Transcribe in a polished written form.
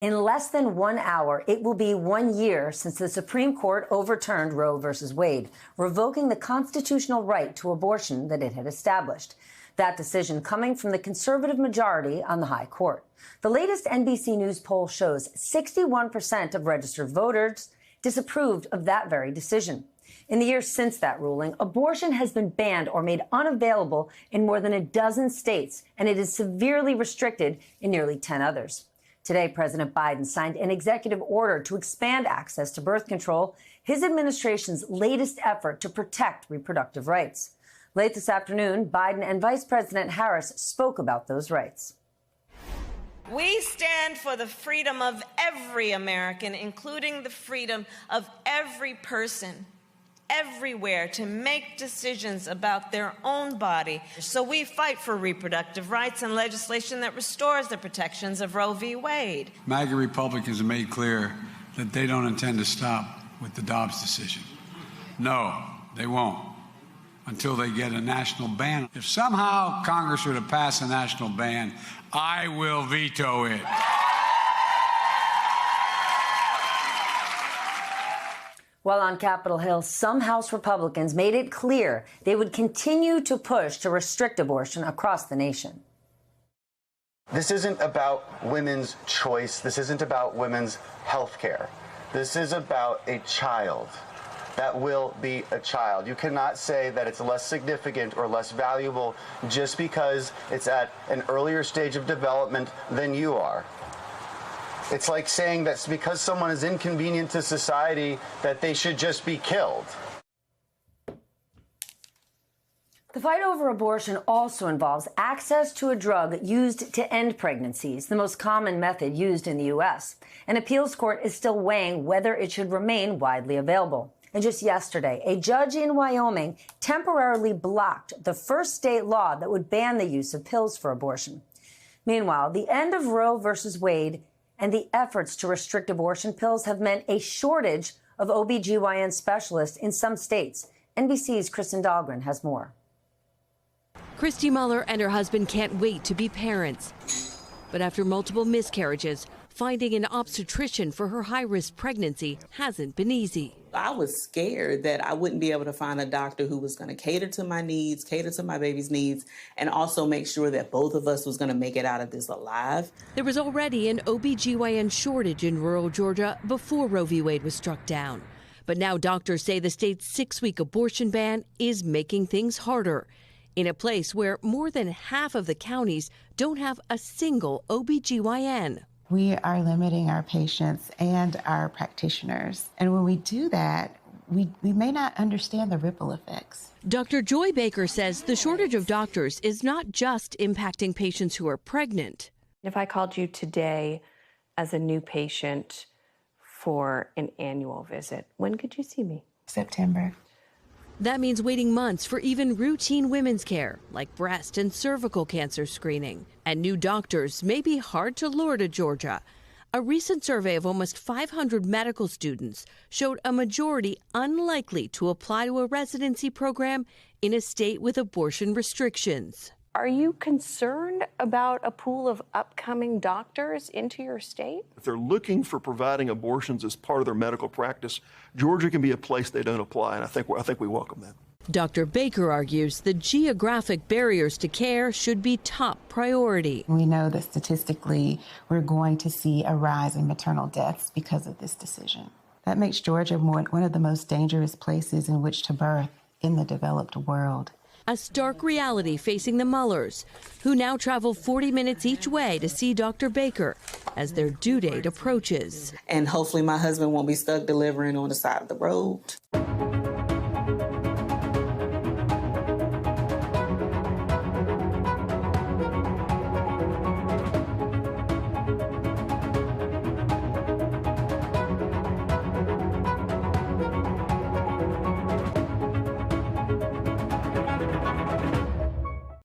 In less than 1 hour, it will be 1 year since the Supreme Court overturned Roe v. Wade, revoking the constitutional right to abortion that it had established. That decision coming from the conservative majority on the High Court. The latest NBC News poll shows 61% of registered voters disapproved of that very decision. In the years since that ruling, abortion has been banned or made unavailable in more than a dozen states, and it is severely restricted in nearly 10 others. Today, President Biden signed an executive order to expand access to birth control, his administration's latest effort to protect reproductive rights. Late this afternoon, Biden and Vice President Harris spoke about those rights. We stand for the freedom of every American, including the freedom of every person, everywhere, to make decisions about their own body. So we fight for reproductive rights and legislation that restores the protections of Roe v. Wade. MAGA Republicans have made clear that they don't intend to stop with the Dobbs decision. No, they won't, until they get a national ban. If somehow Congress were to pass a national ban, I will veto it. While on Capitol Hill, some House Republicans made it clear they would continue to push to restrict abortion across the nation. This isn't about women's choice. This isn't about women's health care. This is about a child. That will be a child. You cannot say that it's less significant or less valuable just because it's at an earlier stage of development than you are. It's like saying that because someone is inconvenient to society, that they should just be killed. The fight over abortion also involves access to a drug used to end pregnancies, the most common method used in the U.S. An appeals court is still weighing whether it should remain widely available. And just yesterday, a judge in Wyoming temporarily blocked the first state law that would ban the use of pills for abortion. Meanwhile, the end of Roe versus Wade and the efforts to restrict abortion pills have meant a shortage of OBGYN specialists in some states. NBC's Kristen Dahlgren has more. Christy Muller and her husband can't wait to be parents. But after multiple miscarriages, finding an obstetrician for her high-risk pregnancy hasn't been easy. I was scared that I wouldn't be able to find a doctor who was going to cater to my needs, cater to my baby's needs, and also make sure that both of us was going to make it out of this alive. There was already an OBGYN shortage in rural Georgia before Roe v. Wade was struck down. But now doctors say the state's 6-week abortion ban is making things harder in a place where more than half of the counties don't have a single OBGYN. We are limiting our patients and our practitioners. And when we do that, we may not understand the ripple effects. Dr. Joy Baker says the shortage of doctors is not just impacting patients who are pregnant. If I called you today as a new patient for an annual visit, when could you see me? September. That means waiting months for even routine women's care, like breast and cervical cancer screening. And new doctors may be hard to lure to Georgia. A recent survey of almost 500 medical students showed a majority unlikely to apply to a residency program in a state with abortion restrictions. Are you concerned about a pool of upcoming doctors into your state? If they're looking for providing abortions as part of their medical practice, Georgia can be a place they don't apply, and I think we welcome that. Dr. Baker argues the geographic barriers to care should be top priority. We know that statistically we're going to see a rise in maternal deaths because of this decision. That makes Georgia one of the most dangerous places in which to birth in the developed world. A stark reality facing the Mullers, who now travel 40 minutes each way to see Dr. Baker as their due date approaches. And hopefully my husband won't be stuck delivering on the side of the road.